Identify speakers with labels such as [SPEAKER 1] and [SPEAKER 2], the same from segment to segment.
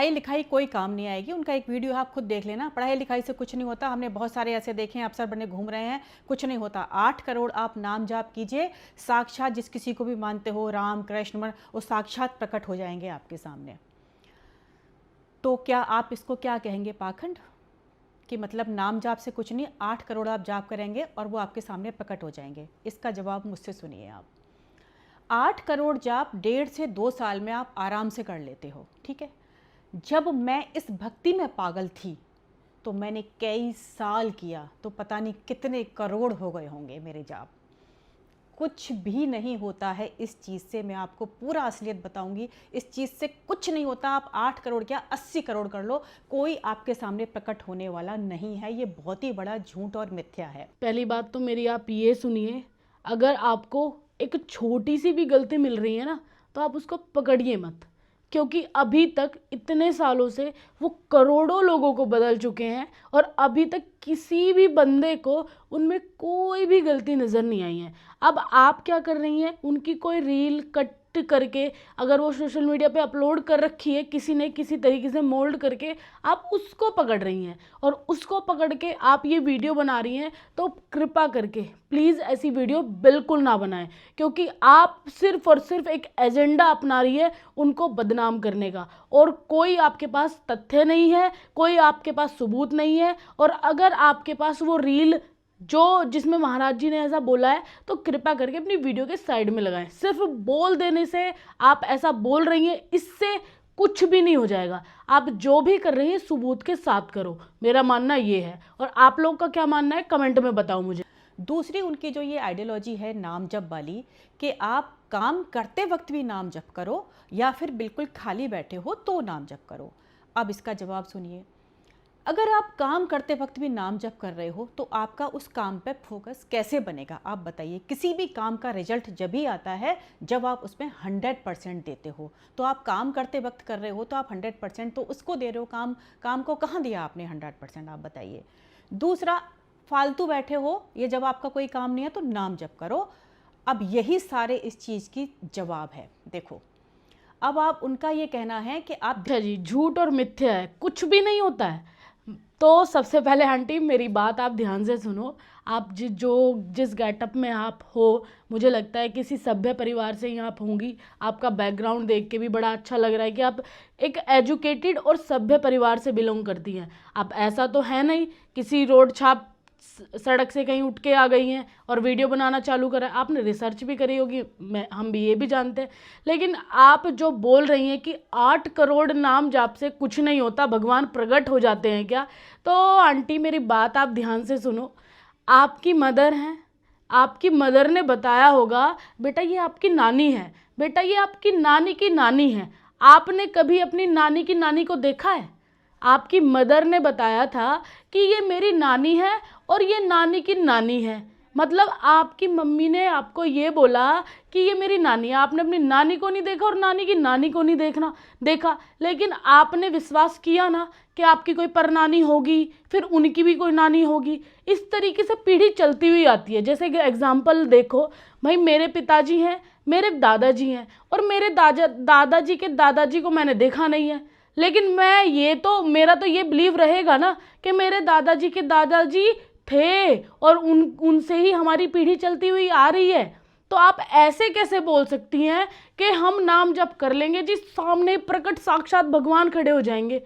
[SPEAKER 1] पढ़ाई लिखाई कोई काम नहीं आएगी। उनका एक वीडियो आप खुद देख लेना, पढ़ाई लिखाई से कुछ नहीं होता। हमने बहुत सारे ऐसे देखे हैं, अफसर बने घूम रहे हैं, कुछ नहीं होता। 8 करोड़ आप नाम जाप कीजिए, साक्षात जिस किसी को भी मानते हो, राम कृष्ण, वो साक्षात प्रकट हो जाएंगे आपके सामने। तो क्या आप इसको क्या कहेंगे, पाखंड? कि मतलब नाम जाप से कुछ नहीं, 8 करोड़ आप जाप करेंगे और वो आपके सामने प्रकट हो जाएंगे। इसका जवाब मुझसे सुनिए आप। 8 करोड़ जाप 1.5 से 2 साल में आप आराम से कर लेते हो, ठीक है। जब मैं इस भक्ति में पागल थी तो मैंने कई साल किया, तो पता नहीं कितने करोड़ हो गए होंगे मेरे जाप। कुछ भी नहीं होता है इस चीज़ से, मैं आपको पूरा असलियत बताऊंगी। इस चीज़ से कुछ नहीं होता। आप 8 करोड़ क्या 80 करोड़ कर लो, कोई आपके सामने प्रकट होने वाला नहीं है। ये बहुत ही बड़ा झूठ और मिथ्या है।
[SPEAKER 2] पहली बात तो मेरी आप ये सुनिए, अगर आपको एक छोटी सी भी गलती मिल रही है ना, तो आप उसको पकड़िए मत, क्योंकि अभी तक इतने सालों से वो करोड़ों लोगों को बदल चुके हैं और अभी तक किसी भी बंदे को उनमें कोई भी गलती नज़र नहीं आई है। अब आप क्या कर रही हैं, उनकी कोई रील कट करके अगर वो सोशल मीडिया पे अपलोड कर रखी है किसी ने किसी तरीके से मोल्ड करके, आप उसको पकड़ रही हैं और उसको पकड़ के आप ये वीडियो बना रही हैं। तो कृपा करके प्लीज़ ऐसी वीडियो बिल्कुल ना बनाएं, क्योंकि आप सिर्फ और सिर्फ एक एजेंडा अपना रही है उनको बदनाम करने का, और कोई आपके पास तथ्य नहीं है, कोई आपके पास सबूत नहीं है। और अगर आपके पास वो रील जो जिसमें महाराज जी ने ऐसा बोला है, तो कृपया करके अपनी वीडियो के साइड में लगाएं। सिर्फ बोल देने से, आप ऐसा बोल रही हैं, इससे कुछ भी नहीं हो जाएगा। आप जो भी कर रही हैं सबूत के साथ करो, मेरा मानना ये है। और आप लोग का क्या मानना है कमेंट में बताओ मुझे।
[SPEAKER 1] दूसरी उनकी जो ये आइडियोलॉजी है नाम जप वाली, कि आप काम करते वक्त भी नाम जप करो या फिर बिल्कुल खाली बैठे हो तो नाम जप करो। अब इसका जवाब सुनिए। अगर आप काम करते वक्त भी नाम जप कर रहे हो तो आपका उस काम पे फोकस कैसे बनेगा, आप बताइए। किसी भी काम का रिजल्ट जब ही आता है जब आप उसमें 100% देते हो। तो आप काम करते वक्त कर रहे हो तो आप 100% तो उसको दे रहे हो। काम को कहाँ दिया आपने 100%, आप बताइए। दूसरा, फालतू बैठे हो, ये जब आपका कोई काम नहीं है तो नाम जप करो। अब यही सारे इस चीज़ की जवाब है। देखो, अब आप उनका ये कहना है कि आप
[SPEAKER 2] अच्छा जी, झूठ और मिथ्या है, कुछ भी नहीं होता है। तो सबसे पहले आंटी मेरी बात आप ध्यान से सुनो। आप जिस गेटअप में आप हो, मुझे लगता है किसी सभ्य परिवार से ही आप होंगी। आपका बैकग्राउंड देख के भी बड़ा अच्छा लग रहा है कि आप एक एजुकेटेड और सभ्य परिवार से बिलोंग करती हैं। आप ऐसा तो है नहीं किसी रोड छाप सड़क से कहीं उठ के आ गई हैं और वीडियो बनाना चालू करा। आपने रिसर्च भी करी होगी, हम भी ये भी जानते हैं। लेकिन आप जो बोल रही हैं कि 8 करोड़ नाम जाप से कुछ नहीं होता, भगवान प्रकट हो जाते हैं क्या, तो आंटी मेरी बात आप ध्यान से सुनो। आपकी मदर हैं, आपकी मदर ने बताया होगा बेटा ये आपकी नानी है, बेटा ये आपकी नानी की नानी है। आपने कभी अपनी नानी की नानी को देखा है? आपकी मदर ने बताया था कि ये मेरी नानी है और ये नानी की नानी है। मतलब आपकी मम्मी ने आपको ये बोला कि ये मेरी नानी है। आपने अपनी नानी को नहीं देखा और नानी की नानी को नहीं देखा, लेकिन आपने विश्वास किया ना कि आपकी कोई परनानी होगी, फिर उनकी भी कोई नानी होगी। इस तरीके से पीढ़ी चलती हुई आती है। जैसे कि एग्जाम्पल देखो भाई, मेरे पिताजी हैं, मेरे दादाजी हैं, और मेरे दादाजी के दादाजी को मैंने देखा नहीं है, लेकिन मेरा तो ये बिलीव रहेगा ना कि मेरे दादाजी के दादाजी थे और उनसे ही हमारी पीढ़ी चलती हुई आ रही है। तो आप ऐसे कैसे बोल सकती हैं कि हम नाम जप कर लेंगे जी, सामने प्रकट साक्षात भगवान खड़े हो जाएंगे।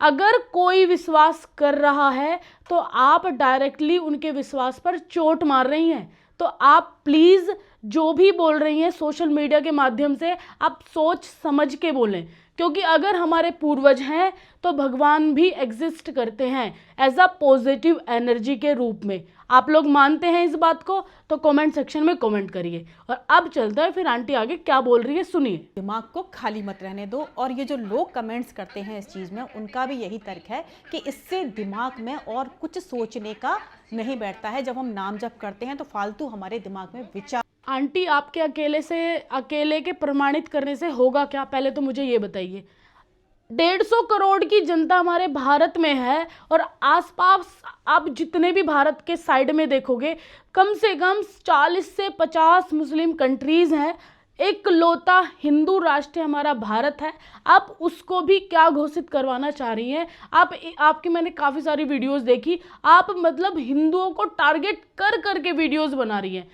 [SPEAKER 2] अगर कोई विश्वास कर रहा है तो आप डायरेक्टली उनके विश्वास पर चोट मार रही हैं। तो आप प्लीज़ जो भी बोल रही हैं सोशल मीडिया के माध्यम से, आप सोच समझ के बोलें, क्योंकि अगर हमारे पूर्वज हैं तो भगवान भी एग्जिस्ट करते हैं एज अ पॉजिटिव एनर्जी के रूप में। आप लोग मानते हैं इस बात को तो कमेंट सेक्शन में कमेंट करिए। और अब चलता है फिर आंटी आगे क्या बोल रही है, सुनिए।
[SPEAKER 1] दिमाग को खाली मत रहने दो। और ये जो लोग कमेंट्स करते हैं इस चीज़ में, उनका भी यही तर्क है कि इससे दिमाग में और कुछ सोचने का नहीं बैठता है। जब हम नाम जप करते हैं तो फालतू हमारे दिमाग में विचार।
[SPEAKER 2] आंटी आपके अकेले के प्रमाणित करने से होगा क्या, पहले तो मुझे ये बताइए। 150 करोड़ की जनता हमारे भारत में है और आसपास आप जितने भी भारत के साइड में देखोगे, कम से कम 40 से 50 मुस्लिम कंट्रीज़ हैं। एक लौता हिंदू राष्ट्र हमारा भारत है, आप उसको भी क्या घोषित करवाना चाह रही हैं? आपकी मैंने काफ़ी सारी वीडियोस देखी, आप मतलब हिंदुओं को टारगेट कर करके वीडियोस बना रही हैं।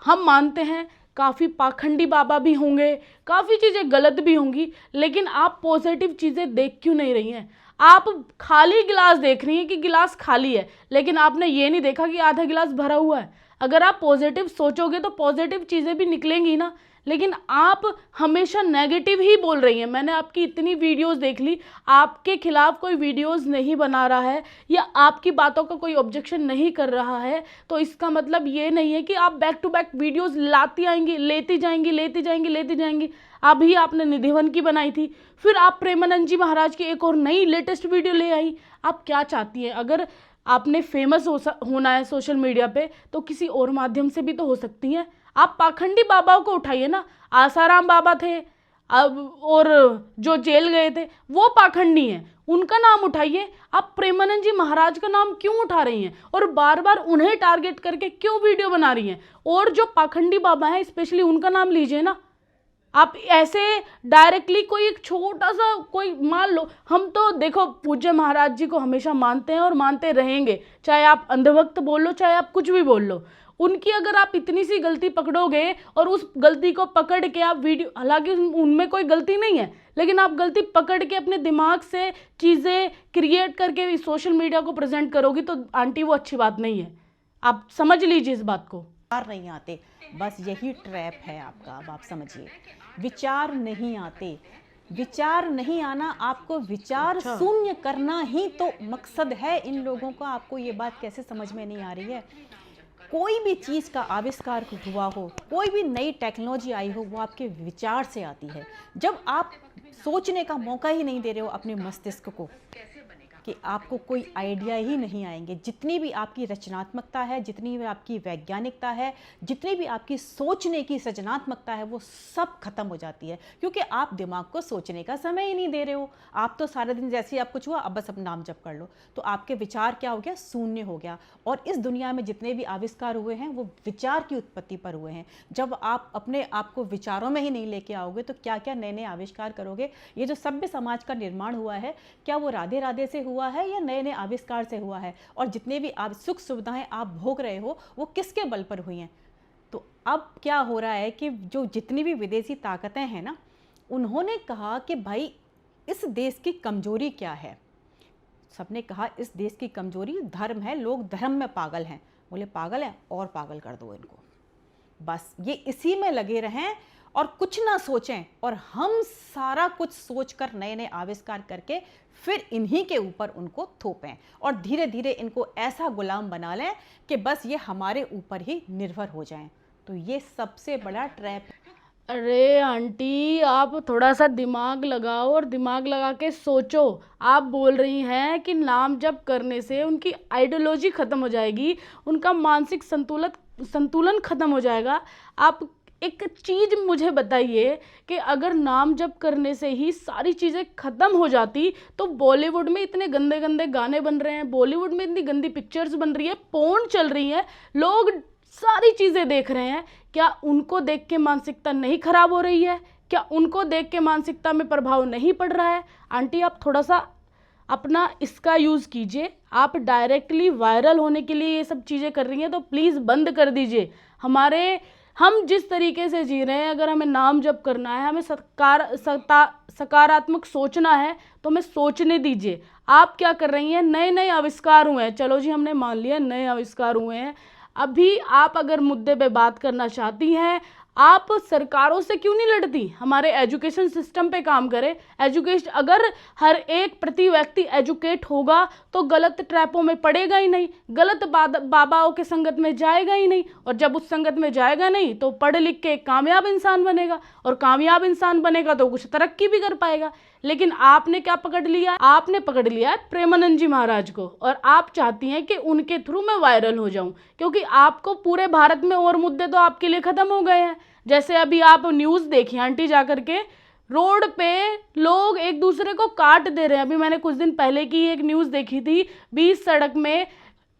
[SPEAKER 2] हम मानते हैं काफ़ी पाखंडी बाबा भी होंगे, काफ़ी चीज़ें गलत भी होंगी, लेकिन आप पॉजिटिव चीज़ें देख क्यों नहीं रही हैं? आप खाली गिलास देख रही हैं कि गिलास खाली है, लेकिन आपने ये नहीं देखा कि आधा गिलास भरा हुआ है। अगर आप पॉजिटिव सोचोगे तो पॉजिटिव चीज़ें भी निकलेंगी ना, लेकिन आप हमेशा नेगेटिव ही बोल रही हैं। मैंने आपकी इतनी वीडियोस देख ली, आपके खिलाफ कोई वीडियोस नहीं बना रहा है या आपकी बातों का कोई ऑब्जेक्शन नहीं कर रहा है, तो इसका मतलब ये नहीं है कि आप बैक टू बैक वीडियोस लाती आएंगी, लेती जाएंगी, लेती जाएंगी, लेती जाएंगी। अभी आपने निधिवन की बनाई थी, फिर आप प्रेमानंद जी महाराज की एक और नई लेटेस्ट वीडियो ले आई। आप क्या चाहती हैं? अगर आपने फेमस होना है सोशल मीडिया पे, तो किसी और माध्यम से भी तो हो सकती हैं। आप पाखंडी बाबाओं को उठाइए ना, आसाराम बाबा थे अब, और जो जेल गए थे वो पाखंडी हैं, उनका नाम उठाइए। आप प्रेमानंद जी महाराज का नाम क्यों उठा रही हैं और बार बार उन्हें टारगेट करके क्यों वीडियो बना रही हैं? और जो पाखंडी बाबा हैं स्पेशली उनका नाम लीजिए ना। आप ऐसे डायरेक्टली कोई एक छोटा सा कोई मान लो, हम तो देखो पूज्य महाराज जी को हमेशा मानते हैं और मानते रहेंगे, चाहे आप अंधभक्त बोल लो, चाहे आप कुछ भी बोल लो। उनकी अगर आप इतनी सी गलती पकड़ोगे और उस गलती को पकड़ के आप वीडियो, हालांकि उनमें कोई गलती नहीं है, लेकिन आप गलती पकड़ के अपने दिमाग से चीज़ें क्रिएट करके सोशल मीडिया को प्रेजेंट करोगी, तो आंटी वो अच्छी बात नहीं है। आप समझ लीजिए इस बात को।
[SPEAKER 1] विचार नहीं आते, बस यही ट्रैप है आपका। अब आप समझिए, विचार नहीं आते, विचार नहीं आना, आपको विचार शून्य करना ही तो मकसद है इन लोगों का। आपको ये बात कैसे समझ में नहीं आ रही है? कोई भी चीज़ का आविष्कार हुआ हो, कोई भी नई टेक्नोलॉजी आई हो, वो आपके विचार से आती है। जब आप सोचने का मौका ही नहीं दे रहे हो अपने मस्तिष्क को, कि आपको कोई आइडिया ही नहीं आएंगे। जितनी भी आपकी रचनात्मकता है, जितनी भी आपकी वैज्ञानिकता है, जितनी भी आपकी सोचने की सृजनात्मकता है, वो सब खत्म हो जाती है, क्योंकि आप दिमाग को सोचने का समय ही नहीं दे रहे हो। आप तो सारा दिन जैसे ही आप कुछ हुआ, अब बस अब नाम जप कर लो, तो आपके विचार क्या हो गया? शून्य हो गया। और इस दुनिया में जितने भी आविष्कार हुए हैं वो विचार की उत्पत्ति पर हुए हैं। जब आप अपने आप को विचारों में ही नहीं लेके आओगे, तो क्या क्या नए नए आविष्कार करोगे? ये जो सभ्य समाज का निर्माण हुआ है, क्या वो राधे राधे से हुआ है या नए नए आविष्कार से हुआ है? और जितने भी सुख सुविधाएं आप भोग रहे हो, वो किसके बल पर हुई हैं? तो अब क्या हो रहा है कि जो जितनी भी विदेशी ताकतें हैं ना, उन्होंने कहा कि भाई इस देश की कमजोरी क्या है? सबने कहा इस देश की कमजोरी धर्म है, लोग धर्म में पागल हैं। बोले पागल हैं, और पागल कर दो इनको। बस ये इसी में लगे रहें और कुछ ना सोचें, और हम सारा कुछ सोचकर नए नए आविष्कार करके फिर इन्हीं के ऊपर उनको थोपें और धीरे धीरे इनको ऐसा गुलाम बना लें कि बस ये हमारे ऊपर ही निर्भर हो जाएं। तो ये सबसे बड़ा ट्रैप।
[SPEAKER 2] अरे आंटी, आप थोड़ा सा दिमाग लगाओ और दिमाग लगा के सोचो। आप बोल रही हैं कि नाम जप करने से उनकी आइडियोलॉजी ख़त्म हो जाएगी, उनका मानसिक संतुलन ख़त्म हो जाएगा। आप एक चीज़ मुझे बताइए कि अगर नाम जप करने से ही सारी चीज़ें ख़त्म हो जाती, तो बॉलीवुड में इतने गंदे गंदे गाने बन रहे हैं, बॉलीवुड में इतनी गंदी पिक्चर्स बन रही है, पोर्न चल रही है, लोग सारी चीज़ें देख रहे हैं, क्या उनको देख के मानसिकता नहीं खराब हो रही है? क्या उनको देख के मानसिकता में प्रभाव नहीं पड़ रहा है? आंटी, आप थोड़ा सा अपना इसका यूज़ कीजिए। आप डायरेक्टली वायरल होने के लिए ये सब चीज़ें कर रही हैं, तो प्लीज़ बंद कर दीजिए। हम जिस तरीके से जी रहे हैं, अगर हमें नाम जप करना है, हमें सकारात्मक सोचना है, तो हमें सोचने दीजिए। आप क्या कर रही हैं? नए नए आविष्कार हुए हैं, चलो जी हमने मान लिया नए आविष्कार हुए हैं, अभी आप अगर मुद्दे पे बात करना चाहती हैं, आप सरकारों से क्यों नहीं लड़ती? हमारे एजुकेशन सिस्टम पे काम करें। एजुकेशन, अगर हर एक प्रति व्यक्ति एजुकेट होगा तो गलत ट्रैपों में पड़ेगा ही नहीं, गलत बाबाओं के संगत में जाएगा ही नहीं, और जब उस संगत में जाएगा नहीं तो पढ़ लिख के कामयाब इंसान बनेगा, और कामयाब इंसान बनेगा तो कुछ तरक्की भी कर पाएगा। लेकिन आपने क्या पकड़ लिया? आपने पकड़ लिया है प्रेमानंद जी महाराज को, और आप चाहती हैं कि उनके थ्रू मैं वायरल हो जाऊं, क्योंकि आपको पूरे भारत में और मुद्दे तो आपके लिए खत्म हो गए हैं। जैसे अभी आप न्यूज़ देखिए आंटी, जाकर के रोड पे लोग एक दूसरे को काट दे रहे हैं। अभी मैंने कुछ दिन पहले की एक न्यूज़ देखी थी, बीच सड़क में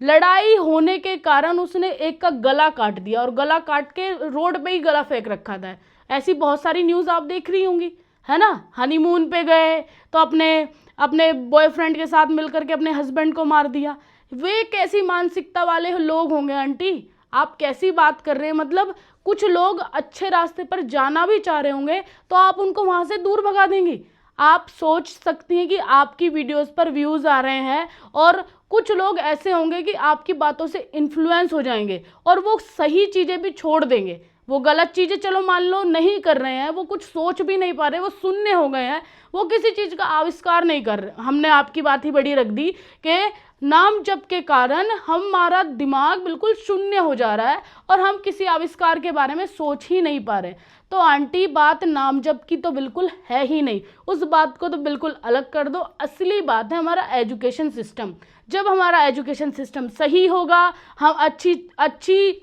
[SPEAKER 2] लड़ाई होने के कारण उसने एक का गला काट दिया, और गला काट के रोड पे ही गला फेंक रखा था। ऐसी बहुत सारी न्यूज़ आप देख रही होंगी, है ना। हनीमून पे गए तो अपने अपने बॉयफ्रेंड के साथ मिलकर के अपने हस्बैंड को मार दिया। वे कैसी मानसिकता वाले लोग होंगे आंटी, आप कैसी बात कर रहे हैं। मतलब कुछ लोग अच्छे रास्ते पर जाना भी चाह रहे होंगे तो आप उनको वहाँ से दूर भगा देंगी। आप सोच सकती हैं कि आपकी वीडियोस पर व्यूज़ आ रहे हैं और कुछ लोग ऐसे होंगे कि आपकी बातों से इन्फ्लुएंस हो जाएंगे और वो सही चीज़ें भी छोड़ देंगे। वो गलत चीज़ें चलो मान लो नहीं कर रहे हैं, वो कुछ सोच भी नहीं पा रहे, वो शून्य हो गए हैं, वो किसी चीज़ का आविष्कार नहीं कर रहे। हमने आपकी बात ही बड़ी रख दी कि नाम जप के कारण हमारा दिमाग बिल्कुल शून्य हो जा रहा है और हम किसी आविष्कार के बारे में सोच ही नहीं पा रहे। तो आंटी बात नाम जप की तो बिल्कुल है ही नहीं, उस बात को तो बिल्कुल अलग कर दो। असली बात है हमारा एजुकेशन सिस्टम। जब हमारा एजुकेशन सिस्टम सही होगा, हम अच्छी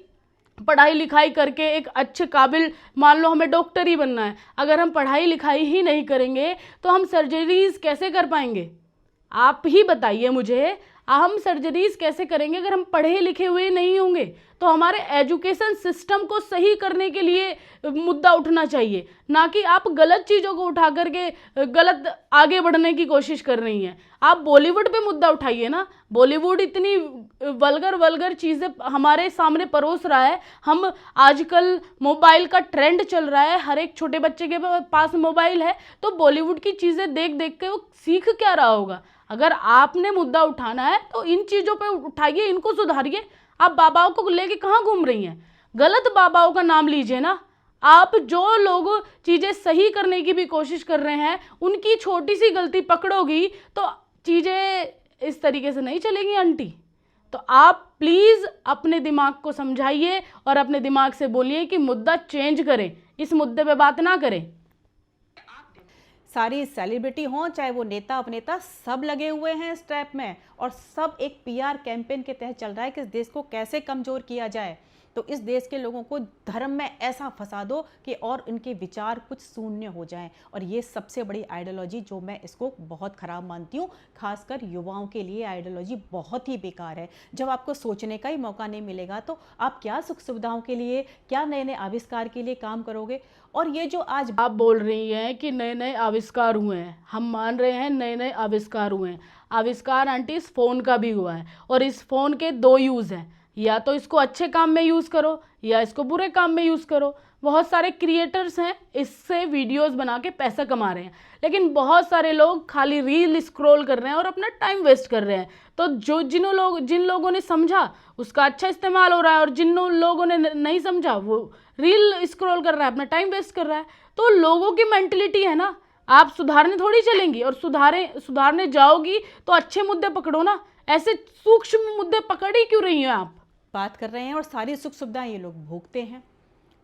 [SPEAKER 2] पढ़ाई लिखाई करके एक अच्छे काबिल, मान लो हमें डॉक्टर ही बनना है, अगर हम पढ़ाई लिखाई ही नहीं करेंगे तो हम सर्जरीज कैसे कर पाएंगे? आप ही बताइए मुझे, हम सर्जरीज कैसे करेंगे अगर हम पढ़े लिखे हुए नहीं होंगे? तो हमारे एजुकेशन सिस्टम को सही करने के लिए मुद्दा उठना चाहिए, ना कि आप गलत चीज़ों को उठा करके गलत आगे बढ़ने की कोशिश कर रही हैं। आप बॉलीवुड पे मुद्दा उठाइए ना। बॉलीवुड इतनी वल्गर चीज़ें हमारे सामने परोस रहा है। हम आजकल मोबाइल का ट्रेंड चल रहा है, हर एक छोटे बच्चे के पास मोबाइल है, तो बॉलीवुड की चीज़ें देख देख के वो सीख क्या रहा होगा? अगर आपने मुद्दा उठाना है तो इन चीज़ों पे उठाइए, इनको सुधारिए। आप बाबाओं को लेके कहाँ घूम रही हैं? गलत बाबाओं का नाम लीजिए ना। आप जो लोग चीज़ें सही करने की भी कोशिश कर रहे हैं, उनकी छोटी सी गलती पकड़ोगी तो चीज़ें इस तरीके से नहीं चलेगी आंटी। तो आप प्लीज़ अपने दिमाग को समझाइए और अपने दिमाग से बोलिए कि मुद्दा चेंज करें, इस मुद्दे पे बात ना करें।
[SPEAKER 1] सारी सेलिब्रिटी हों चाहे वो नेता अभिनेता, सब लगे हुए हैं इस ट्रैप में और सब एक पीआर कैंपेन के तहत चल रहा है कि इस देश को कैसे कमज़ोर किया जाए। तो इस देश के लोगों को धर्म में ऐसा फंसा दो कि और इनके विचार कुछ शून्य हो जाएं। और ये सबसे बड़ी आइडियोलॉजी, जो मैं इसको बहुत ख़राब मानती हूँ, खासकर युवाओं के लिए आइडियोलॉजी बहुत ही बेकार है। जब आपको सोचने का ही मौका नहीं मिलेगा तो आप क्या सुख सुविधाओं के लिए, क्या नए नए आविष्कार के लिए काम करोगे? और ये जो आज
[SPEAKER 2] आप बोल रही हैं कि नए नए आविष्कार हुए हैं, हम मान रहे हैं नए नए आविष्कार हुए हैं। आविष्कार आंटी इस फ़ोन का भी हुआ है और इस फ़ोन के दो यूज़ हैं, या तो इसको अच्छे काम में यूज़ करो या इसको बुरे काम में यूज़ करो। बहुत सारे क्रिएटर्स हैं इससे वीडियोस बना के पैसा कमा रहे हैं, लेकिन बहुत सारे लोग खाली रील स्क्रॉल कर रहे हैं और अपना टाइम वेस्ट कर रहे हैं। तो जिन लोगों ने समझा उसका अच्छा इस्तेमाल हो रहा है और जिन लोगों ने नहीं समझा वो रील स्क्रॉल कर रहा है, अपना टाइम वेस्ट कर रहा है। तो लोगों की मेंटलिटी है ना, आप सुधारने थोड़ी चलेंगी, और सुधारने जाओगी तो अच्छे मुद्दे पकड़ो ना, ऐसे सूक्ष्म मुद्दे पकड़ ही क्यों रही हैं आप?
[SPEAKER 1] बात कर रहे हैं और सारी सुख सुविधाएं ये लोग भोगते हैं।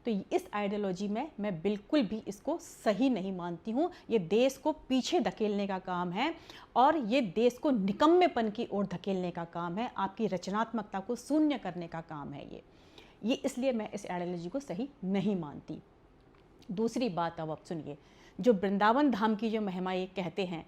[SPEAKER 1] तो इस आइडियोलॉजी में मैं बिल्कुल भी इसको सही नहीं मानती हूँ। ये देश को पीछे धकेलने का काम है और ये देश को निकम्मेपन की ओर धकेलने का काम है। आपकी रचनात्मकता को शून्य करने का काम है ये इसलिए मैं इस आइडियोलॉजी को सही नहीं मानती। दूसरी बात अब आप सुनिए, जो वृंदावन धाम की जो महिमा ये कहते हैं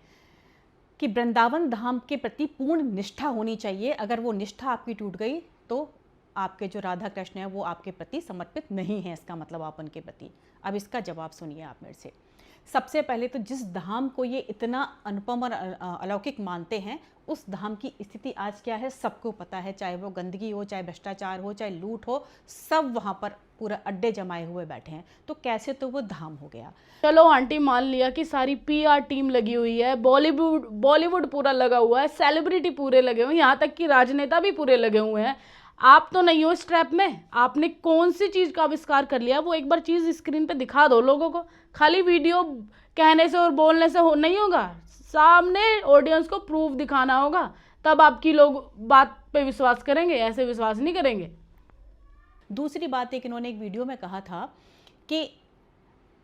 [SPEAKER 1] कि वृंदावन धाम के प्रति पूर्ण निष्ठा होनी चाहिए, अगर वो निष्ठा आपकी टूट गई तो आपके जो राधा कृष्ण हैं वो आपके प्रति समर्पित नहीं है, इसका मतलब आप उनके प्रति। अब इसका जवाब सुनिए आप मेरे से। सबसे पहले तो जिस धाम को ये इतना अनुपम और अलौकिक मानते हैं, उस धाम की स्थिति आज क्या है सबको पता है। चाहे वो गंदगी हो, चाहे भ्रष्टाचार हो, चाहे लूट हो, सब वहाँ पर पूरा अड्डे जमाए हुए बैठे हैं। तो कैसे तो वो धाम हो गया।
[SPEAKER 2] चलो आंटी, मान लिया कि सारी पीआर टीम लगी हुई है, बॉलीवुड पूरा लगा हुआ है, सेलिब्रिटी पूरे लगे हुए हैं, यहाँ तक कि राजनेता भी पूरे लगे हुए हैं। आप तो नहीं हो इस ट्रैप में। आपने कौन सी चीज़ का आविष्कार कर लिया, वो एक बार चीज़ स्क्रीन पे दिखा दो लोगों को। खाली वीडियो कहने से और बोलने से नहीं होगा, सामने ऑडियंस को प्रूफ दिखाना होगा, तब आपकी लोग बात पे विश्वास करेंगे, ऐसे विश्वास नहीं करेंगे।
[SPEAKER 1] दूसरी बात एक इन्होंने एक वीडियो में कहा था कि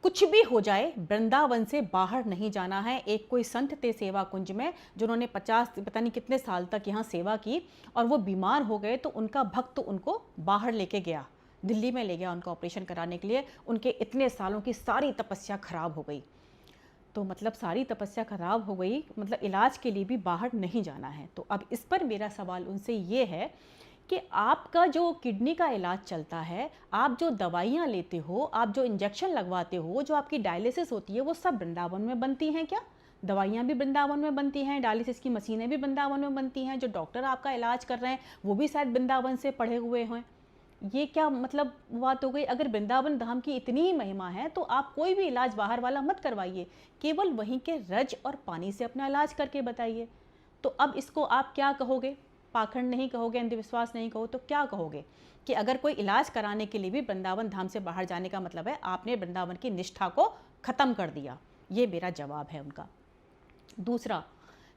[SPEAKER 1] कुछ भी हो जाए वृंदावन से बाहर नहीं जाना है। एक कोई संत थे सेवा कुंज में, जिन्होंने 50 पता नहीं कितने साल तक यहाँ सेवा की, और वो बीमार हो गए तो उनका भक्त उनको बाहर लेके गया, दिल्ली में ले गया उनका ऑपरेशन कराने के लिए। उनके इतने सालों की सारी तपस्या खराब हो गई। तो मतलब सारी तपस्या खराब हो गई, मतलब इलाज के लिए भी बाहर नहीं जाना है। तो अब इस पर मेरा सवाल उनसे ये है कि आपका जो किडनी का इलाज चलता है, आप जो दवाइयाँ लेते हो, आप जो इंजेक्शन लगवाते हो, जो आपकी डायलिसिस होती है, वो सब वृंदावन में बनती हैं क्या? दवाइयाँ भी वृंदावन में बनती हैं, डायलिसिस की मशीनें भी वृंदावन में बनती हैं, जो डॉक्टर आपका इलाज कर रहे हैं वो भी शायद वृंदावन से पढ़े हुए हैं। ये क्या मतलब बात हो गई? अगर वृंदावन धाम की इतनी ही महिमा है तो आप कोई भी इलाज बाहर वाला मत करवाइए, केवल वहीं के रज और पानी से अपना इलाज करके बताइए। तो अब इसको आप क्या कहोगे? पाखंड नहीं कहोगे, अंधविश्वास नहीं कहो तो क्या कहोगे? कि अगर कोई इलाज कराने के लिए भी वृंदावन धाम से बाहर जाने का मतलब है आपने वृंदावन की निष्ठा को खत्म कर दिया। ये मेरा जवाब है उनका।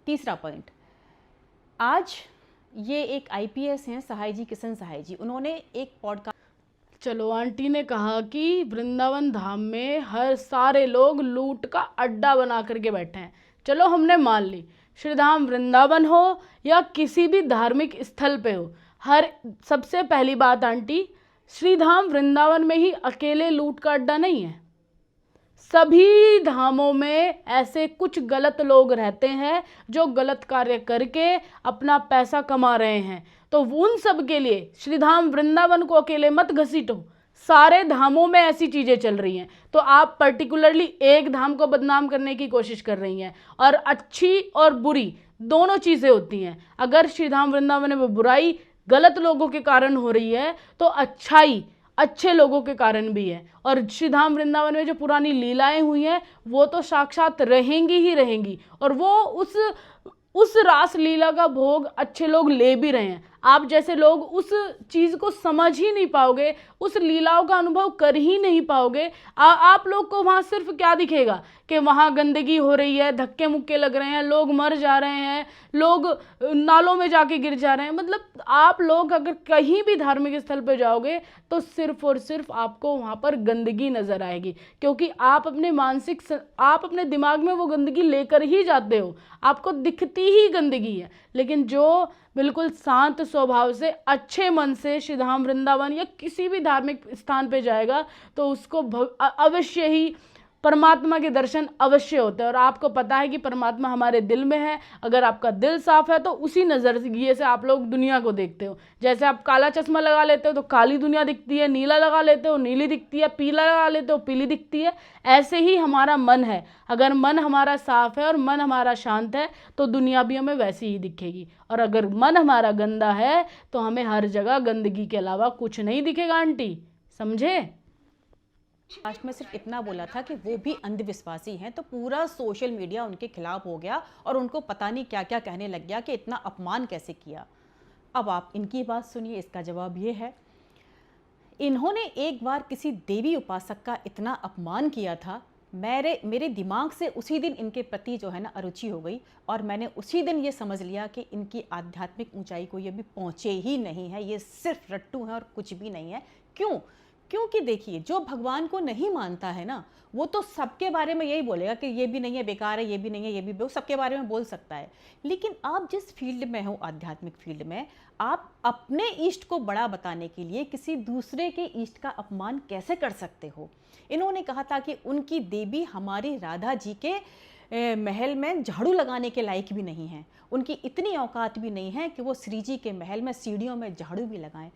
[SPEAKER 1] तीसरा पॉइंट, आज ये एक आईपीएस हैं सहाय जी, किशन सहाय जी, उन्होंने एक पॉडकास्ट।
[SPEAKER 2] चलो, आंटी ने कहा कि वृंदावन धाम में हर सारे लोग लूट का अड्डा बना करके बैठे हैं। चलो, हमने मान ली, श्रीधाम वृंदावन हो या किसी भी धार्मिक स्थल पे हो, सबसे पहली बात आंटी, श्रीधाम वृंदावन में ही अकेले लूट का अड्डा नहीं है। सभी धामों में ऐसे कुछ गलत लोग रहते हैं जो गलत कार्य करके अपना पैसा कमा रहे हैं। तो उन सब के लिए श्रीधाम वृंदावन को अकेले मत घसीटो, सारे धामों में ऐसी चीज़ें चल रही हैं। तो आप पर्टिकुलरली एक धाम को बदनाम करने की कोशिश कर रही हैं, और अच्छी और बुरी दोनों चीज़ें होती हैं। अगर श्रीधाम वृंदावन में बुराई गलत लोगों के कारण हो रही है तो अच्छाई अच्छे लोगों के कारण भी है। और श्रीधाम वृंदावन में जो पुरानी लीलाएं हुई हैं वो तो साक्षात रहेंगी ही रहेंगी, और वो उस रास लीला का भोग अच्छे लोग ले भी रहे हैं। आप जैसे लोग उस चीज़ को समझ ही नहीं पाओगे, उस लीलाओं का अनुभव कर ही नहीं पाओगे। आप लोग को वहाँ सिर्फ क्या दिखेगा कि वहाँ गंदगी हो रही है, धक्के मुक्के लग रहे हैं, लोग मर जा रहे हैं, लोग नालों में जाके गिर जा रहे हैं। मतलब आप लोग अगर कहीं भी धार्मिक स्थल पर जाओगे तो सिर्फ और सिर्फ आपको वहाँ पर गंदगी नज़र आएगी, क्योंकि आप अपने दिमाग में वो गंदगी लेकर ही जाते हो, आपको दिखती ही गंदगी है। लेकिन जो बिल्कुल शांत स्वभाव से अच्छे मन से श्रीधाम वृंदावन या किसी भी धार्मिक स्थान पे जाएगा तो उसको अवश्य ही परमात्मा के दर्शन अवश्य होते हैं। और आपको पता है कि परमात्मा हमारे दिल में है। अगर आपका दिल साफ है तो उसी नज़रिए से आप लोग दुनिया को देखते हो। जैसे आप काला चश्मा लगा लेते हो तो काली दुनिया दिखती है, नीला लगा लेते हो नीली दिखती है, पीला लगा लेते हो पीली दिखती है। ऐसे ही हमारा मन है, अगर मन हमारा साफ है और मन हमारा शांत है तो दुनिया भी हमें वैसी ही दिखेगी। और अगर मन हमारा गंदा है तो हमें हर जगह गंदगी के अलावा कुछ नहीं दिखेगा आंटी, समझे?
[SPEAKER 1] लास्ट में सिर्फ इतना बोला था कि वो भी अंधविश्वासी हैं, तो पूरा सोशल मीडिया उनके खिलाफ हो गया और उनको पता नहीं क्या क्या कहने लग गया कि इतना अपमान कैसे किया। अब आप इनकी बात सुनिए, इसका जवाब ये है, इन्होंने एक बार किसी देवी उपासक का इतना अपमान किया था, मेरे दिमाग से उसी दिन इनके प्रति जो है ना अरुचि हो गई, और मैंने उसी दिन ये समझ लिया कि इनकी आध्यात्मिक ऊंचाई को ये भी पहुँचे ही नहीं है, ये सिर्फ रट्टू हैं और कुछ भी नहीं है। क्यों? क्योंकि देखिए, जो भगवान को नहीं मानता है ना, वो तो सबके बारे में यही बोलेगा कि ये भी नहीं है, बेकार है, ये भी नहीं है, ये भी, वो सबके बारे में बोल सकता है। लेकिन आप जिस फील्ड में हो, आध्यात्मिक फील्ड में, आप अपने इष्ट को बड़ा बताने के लिए किसी दूसरे के इष्ट का अपमान कैसे कर सकते हो? इन्होंने कहा था कि उनकी देवी हमारी राधा जी के महल में झाड़ू लगाने के लायक भी नहीं है, उनकी इतनी औकात भी नहीं है कि वो श्री जी के महल में सीढ़ियों में झाड़ू भी लगाएं।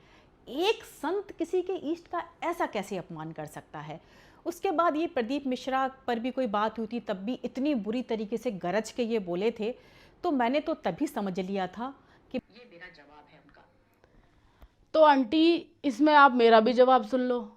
[SPEAKER 1] एक संत किसी के इष्ट का ऐसा कैसे अपमान कर सकता है? उसके बाद ये प्रदीप मिश्रा पर भी कोई बात हुई थी, तब भी इतनी बुरी तरीके से गरज के ये बोले थे, तो मैंने तो तभी समझ लिया था कि ये मेरा जवाब है उनका।
[SPEAKER 2] तो आंटी, इसमें आप मेरा भी जवाब सुन लो।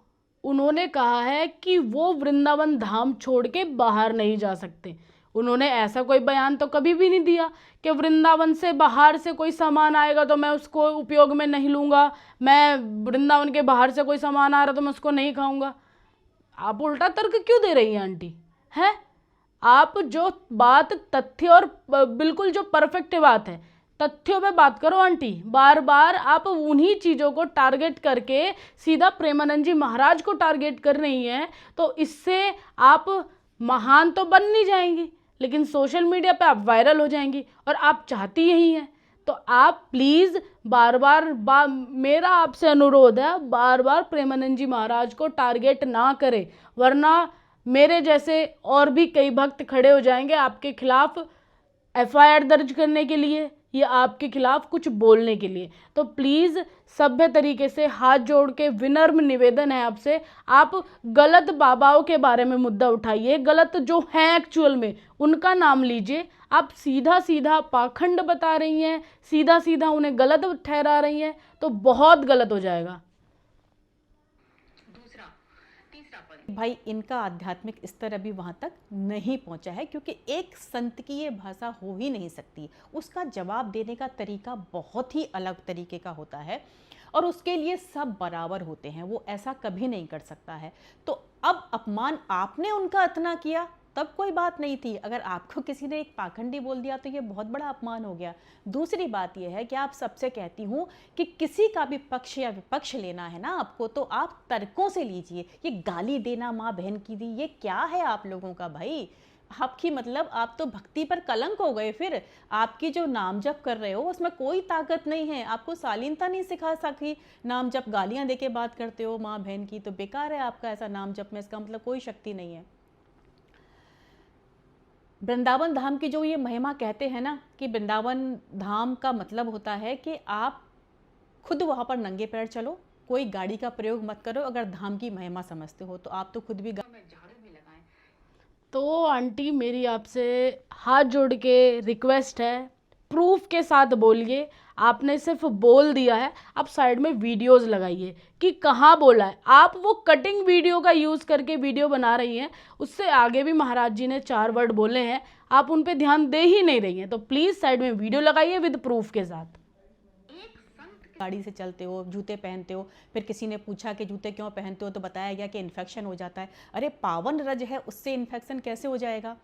[SPEAKER 2] उन्होंने कहा है कि वो वृंदावन धाम छोड़ के बाहर नहीं जा सकते। उन्होंने ऐसा कोई बयान तो कभी भी नहीं दिया कि वृंदावन से बाहर से कोई सामान आएगा तो मैं उसको उपयोग में नहीं लूँगा, मैं वृंदावन के बाहर से कोई सामान आ रहा तो मैं उसको नहीं खाऊंगा। आप उल्टा तर्क क्यों दे रही हैं आंटी? है आप जो बात तथ्य और बिल्कुल जो परफेक्ट बात है, तथ्यों पे बात करो आंटी। बार बार आप उन्हीं चीज़ों को टारगेट करके सीधा प्रेमानंद जी महाराज को टारगेट कर रही हैं, तो इससे आप महान तो बन नहीं जाएंगी, लेकिन सोशल मीडिया पे आप वायरल हो जाएंगी, और आप चाहती यही हैं। तो आप प्लीज़ बार बार मेरा आपसे अनुरोध है, बार बार प्रेमानंद जी महाराज को टारगेट ना करें, वरना मेरे जैसे और भी कई भक्त खड़े हो जाएंगे आपके खिलाफ FIR दर्ज करने के लिए, या आपके खिलाफ कुछ बोलने के लिए। तो प्लीज़ सभ्य तरीके से हाथ जोड़ के विनम्र निवेदन है आपसे, आप गलत बाबाओं के बारे में मुद्दा उठाइए, गलत जो हैं एक्चुअल में उनका नाम लीजिए। आप सीधा सीधा पाखंड बता रही हैं, सीधा सीधा उन्हें गलत ठहरा रही हैं, तो बहुत गलत हो जाएगा।
[SPEAKER 1] भाई इनका आध्यात्मिक स्तर अभी वहाँ तक नहीं पहुँचा है, क्योंकि एक संत की ये भाषा हो ही नहीं सकती। उसका जवाब देने का तरीका बहुत ही अलग तरीके का होता है और उसके लिए सब बराबर होते हैं, वो ऐसा कभी नहीं कर सकता है। तो अब अपमान आपने उनका इतना किया तब कोई बात नहीं थी, अगर आपको किसी ने एक पाखंडी बोल दिया तो ये बहुत बड़ा अपमान हो गया। दूसरी बात ये है कि आप सबसे कहती हूँ कि किसी का भी पक्ष या विपक्ष लेना है ना आपको, तो आप तर्कों से लीजिए। ये गाली देना माँ बहन की दी, ये क्या है आप लोगों का भाई? आपकी मतलब आप तो भक्ति पर कलंक हो गए। फिर आपकी जो नाम जप कर रहे हो उसमें कोई ताकत नहीं है, आपको शालीनता नहीं सिखा सकी। नाम जप गालियां देके बात करते हो माँ बहन की, तो बेकार है आपका ऐसा नाम जप में, इसका मतलब कोई शक्ति नहीं है। वृंदावन धाम की जो ये महिमा कहते हैं ना कि वृंदावन धाम का मतलब होता है कि आप खुद वहाँ पर नंगे पैर चलो, कोई गाड़ी का प्रयोग मत करो। अगर धाम की महिमा समझते हो तो आप तो खुद भी झाड़ू भी लगाएं।
[SPEAKER 2] तो आंटी मेरी आपसे हाथ जोड़ के रिक्वेस्ट है, प्रूफ के साथ बोलिए। आपने सिर्फ बोल दिया है, आप साइड में वीडियोस लगाइए कि कहाँ बोला है। आप वो कटिंग वीडियो का यूज़ करके वीडियो बना रही हैं, उससे आगे भी महाराज जी ने 4 वर्ड बोले हैं, आप उन पे ध्यान दे ही नहीं रही हैं। तो प्लीज़ साइड में वीडियो लगाइए विद प्रूफ के साथ।
[SPEAKER 1] गाड़ी से चलते हो, जूते पहनते हो, फिर किसी ने पूछा कि जूते क्यों पहनते हो तो बताया गया कि इन्फेक्शन हो जाता है। अरे पावन रज है, उससे इन्फेक्शन कैसे हो जाएगा?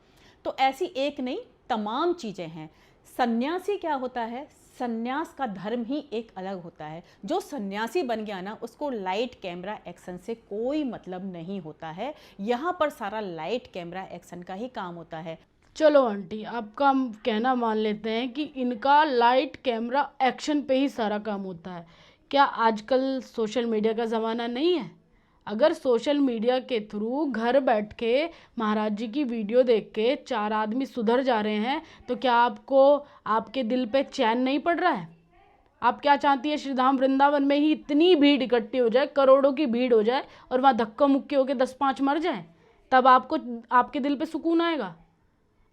[SPEAKER 1] तो ऐसी एक नहीं तमाम चीज़ें हैं। सन्यासी क्या होता है? सन्यास का धर्म ही एक अलग होता है। जो सन्यासी बन गया ना, उसको लाइट कैमरा एक्शन से कोई मतलब नहीं होता है। यहाँ पर सारा लाइट कैमरा एक्शन का ही काम होता है।
[SPEAKER 2] चलो आंटी, आपका हम कहना मान लेते हैं कि इनका लाइट कैमरा एक्शन पे ही सारा काम होता है। क्या आजकल सोशल मीडिया का ज़माना नहीं है? अगर सोशल मीडिया के थ्रू घर बैठ के महाराज जी की वीडियो देख के 4 आदमी सुधर जा रहे हैं, तो क्या आपको आपके दिल पे चैन नहीं पड़ रहा है? आप क्या चाहती है, श्रीधाम वृंदावन में ही इतनी भीड़ इकट्ठी हो जाए, करोड़ों की भीड़ हो जाए और वहाँ धक्का मुक्की होकर 10-5 मर जाएं, तब आपको आपके दिल पे सुकून आएगा?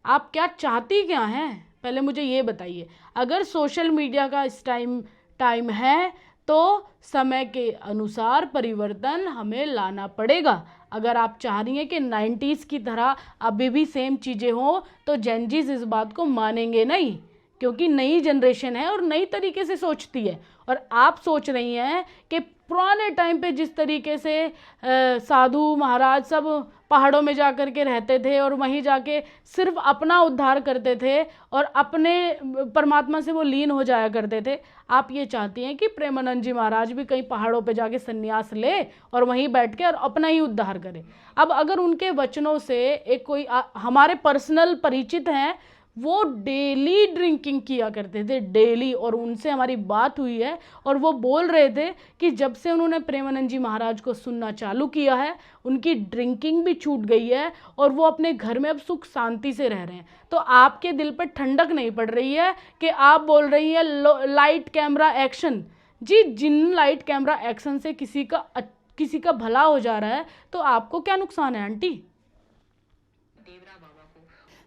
[SPEAKER 2] आप क्या चाहती क्या हैं, पहले मुझे ये बताइए। अगर सोशल मीडिया का इस टाइम है तो समय के अनुसार परिवर्तन हमें लाना पड़ेगा। अगर आप चाह रही हैं कि 90s की तरह अभी भी सेम चीज़ें हों, तो जेनजीज इस बात को मानेंगे नहीं, क्योंकि नई जनरेशन है और नई तरीके से सोचती है। और आप सोच रही हैं कि पुराने टाइम पे जिस तरीके से साधु महाराज सब पहाड़ों में जा कर के रहते थे और वहीं जाके सिर्फ अपना उद्धार करते थे और अपने परमात्मा से वो लीन हो जाया करते थे, आप ये चाहती हैं कि प्रेमानंद जी महाराज भी कहीं पहाड़ों पे जाके संन्यास ले और वहीं बैठ के और अपना ही उद्धार करे। अब अगर उनके वचनों से एक कोई हमारे पर्सनल परिचित हैं, वो डेली ड्रिंकिंग किया करते थे, डेली, और उनसे हमारी बात हुई है और वो बोल रहे थे कि जब से उन्होंने प्रेमानंद जी महाराज को सुनना चालू किया है, उनकी ड्रिंकिंग भी छूट गई है और वो अपने घर में अब सुख शांति से रह रहे हैं। तो आपके दिल पर ठंडक नहीं पड़ रही है कि आप बोल रही हैं लाइट कैमरा एक्शन। जी, जिन लाइट कैमरा एक्शन से किसी का भला हो जा रहा है, तो आपको क्या नुकसान है आंटी?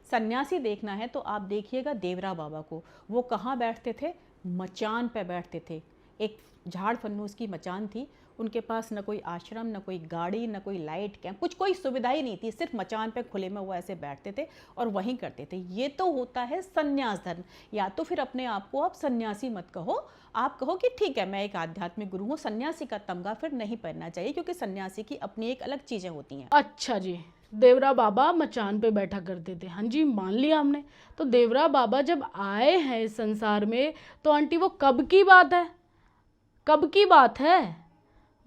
[SPEAKER 1] सन्यासी देखना है तो आप देखिएगा देवरा बाबा को। वो कहाँ बैठते थे? मचान पे बैठते थे। एक झाड़ फन्नूस की मचान थी, उनके पास न कोई आश्रम, न कोई गाड़ी, न कोई लाइट कैंप, कुछ कोई सुविधा ही नहीं थी। सिर्फ मचान पे खुले में वो ऐसे बैठते थे और वहीं करते थे। ये तो होता है सन्यास धर्म। या तो फिर अपने आप को आप सन्यासी मत कहो, आप कहो कि ठीक है मैं एक आध्यात्मिक गुरु हूँ। सन्यासी का तमगा फिर नहीं पहनना चाहिए, क्योंकि सन्यासी की अपनी एक अलग चीज़ें होती हैं।
[SPEAKER 2] अच्छा जी, देवरा बाबा मचान पे बैठा करते थे, हाँ जी, मान लिया हमने। तो देवरा बाबा जब आए हैं इस संसार में, तो आंटी वो कब की बात है? कब की बात है?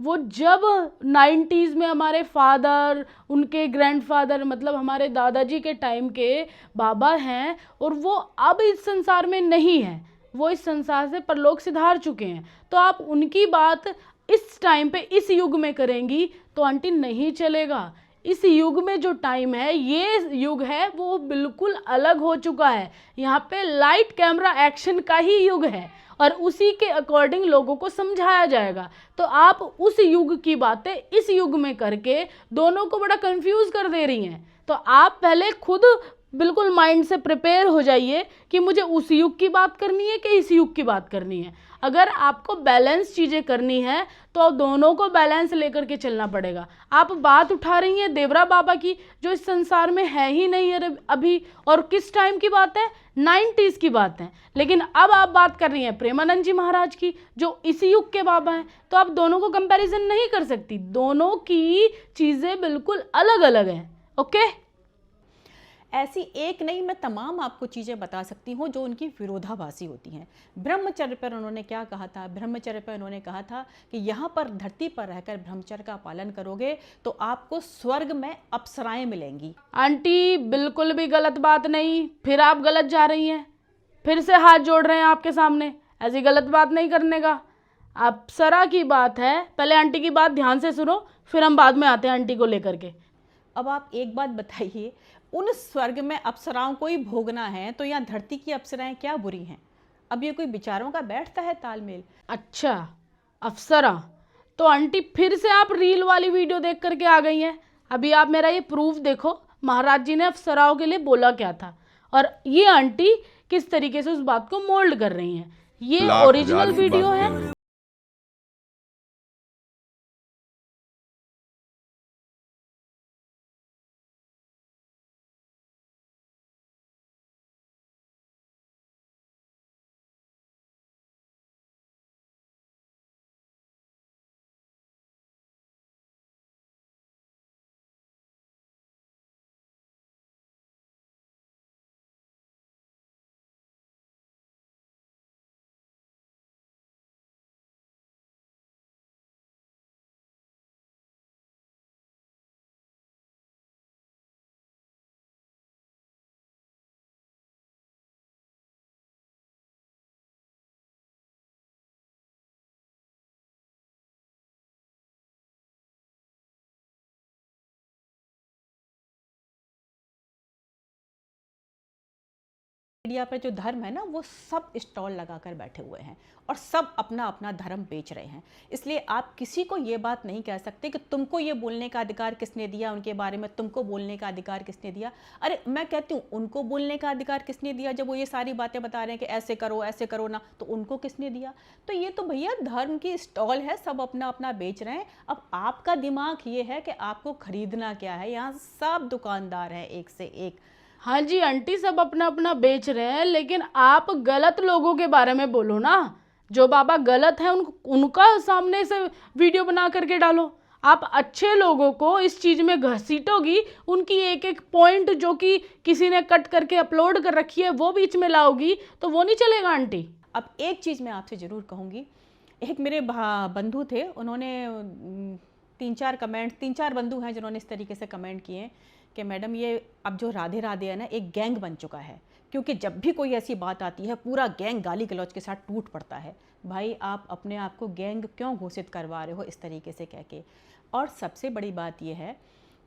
[SPEAKER 2] वो जब 90s में हमारे फादर, उनके ग्रैंडफादर, मतलब हमारे दादाजी के टाइम के बाबा हैं, और वो अब इस संसार में नहीं हैं, वो इस संसार से परलोक सिधार चुके हैं। तो आप उनकी बात इस टाइम पे, इस युग में करेंगी तो आंटी नहीं चलेगा। इस युग में जो टाइम है, ये युग है वो बिल्कुल अलग हो चुका है। यहाँ पे लाइट कैमरा एक्शन का ही युग है और उसी के अकॉर्डिंग लोगों को समझाया जाएगा। तो आप उस युग की बातें इस युग में करके दोनों को बड़ा कंफ्यूज कर दे रही हैं। तो आप पहले खुद बिल्कुल माइंड से प्रिपेयर हो जाइए कि मुझे उस युग की बात करनी है कि इस युग की बात करनी है। अगर आपको बैलेंस चीज़ें करनी है तो दोनों को बैलेंस लेकर के चलना पड़ेगा। आप बात उठा रही हैं देवरा बाबा की, जो इस संसार में है ही नहीं है अभी, और किस टाइम की बात है, 90s की बात है। लेकिन अब आप बात कर रही हैं प्रेमानंद जी महाराज की, जो इसी युग के बाबा हैं। तो आप दोनों को कंपैरिजन नहीं कर सकती, दोनों की चीज़ें बिल्कुल अलग अलग हैं। ओके,
[SPEAKER 1] ऐसी एक नहीं, मैं तमाम आपको चीज़ें बता सकती हूँ जो उनकी विरोधाभासी होती हैं। ब्रह्मचर्य पर उन्होंने क्या कहा था? ब्रह्मचर्य पर उन्होंने कहा था कि यहाँ पर धरती पर रहकर ब्रह्मचर्य का पालन करोगे तो आपको स्वर्ग में अप्सराएं मिलेंगी।
[SPEAKER 2] आंटी बिल्कुल भी गलत बात नहीं, फिर आप गलत जा रही हैं, फिर से हाथ जोड़ रहे हैं आपके सामने। ऐसी गलत बात नहीं करने का। अप्सरा की बात है, पहले आंटी की बात ध्यान से सुनो, फिर हम बाद में आते हैं आंटी को लेकर के।
[SPEAKER 1] अब आप एक बात बताइए, उन स्वर्ग में अप्सराओं को ही भोगना है तो यहाँ धरती की अप्सराएं क्या बुरी हैं? अब ये कोई विचारों का बैठता है तालमेल?
[SPEAKER 2] अच्छा, अप्सरा, तो आंटी फिर से आप रील वाली वीडियो देख करके आ गई हैं। अभी आप मेरा ये प्रूफ देखो, महाराज जी ने अप्सराओं के लिए बोला क्या था, और ये आंटी किस तरीके से उस बात को मोल्ड कर रही हैं। ये ओरिजिनल वीडियो है।
[SPEAKER 1] मीडिया पर जो धर्म है ना, वो सब स्टॉल लगाकर बैठे हुए हैं और सब अपना अपना धर्म बेच रहे हैं। इसलिए आप किसी को ये बात नहीं कह सकते कि तुमको ये बोलने का अधिकार किसने दिया, उनके बारे में तुमको बोलने का अधिकार किसने दिया। अरे मैं कहती हूँ, उनको बोलने का अधिकार किसने दिया? जब वो ये सारी बातें बता रहे हैं कि ऐसे करो ना, तो उनको किसने दिया? तो ये तो भैया धर्म की स्टॉल है, सब अपना अपना बेच रहे हैं। अब आपका दिमाग ये है कि आपको खरीदना क्या है। यहाँ सब दुकानदार हैं एक से एक।
[SPEAKER 2] हाँ जी आंटी, सब अपना अपना बेच रहे हैं, लेकिन आप गलत लोगों के बारे में बोलो ना। जो बाबा गलत है उनका सामने से वीडियो बना करके डालो। आप अच्छे लोगों को इस चीज़ में घसीटोगी, उनकी एक एक पॉइंट जो कि किसी ने कट करके अपलोड कर रखी है वो बीच में लाओगी, तो वो नहीं चलेगा आंटी।
[SPEAKER 1] अब एक चीज़ मैं आपसे ज़रूर कहूँगी, एक मेरे बंधु थे, उन्होंने 3-4 बंधु हैं जिन्होंने इस तरीके से कमेंट किए कि मैडम ये अब जो राधे राधे है ना, एक गैंग बन चुका है, क्योंकि जब भी कोई ऐसी बात आती है पूरा गैंग गाली गलौज के साथ टूट पड़ता है। भाई आप अपने आप को गैंग क्यों घोषित करवा रहे हो इस तरीके से कह के? और सबसे बड़ी बात यह है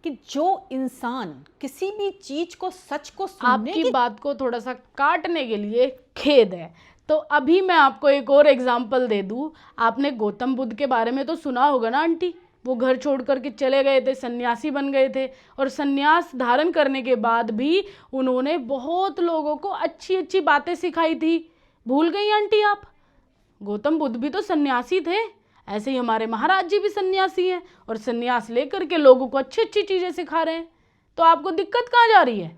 [SPEAKER 1] कि जो इंसान किसी भी चीज़ को, सच को सुनने
[SPEAKER 2] आपकी बात को थोड़ा सा काटने के लिए खेद है, तो अभी मैं आपको एक और एग्जाम्पल दे दूँ। आपने गौतम बुद्ध के बारे में तो सुना होगा ना आंटी, वो घर छोड़ करके चले गए थे, सन्यासी बन गए थे, और सन्यास धारण करने के बाद भी उन्होंने बहुत लोगों को अच्छी अच्छी बातें सिखाई थी। भूल गई आंटी आप? गौतम बुद्ध भी तो सन्यासी थे, ऐसे ही हमारे महाराज जी भी सन्यासी हैं और सन्यास लेकर के लोगों को अच्छी अच्छी चीज़ें सिखा रहे हैं। तो आपको दिक्कत कहाँ जा रही है?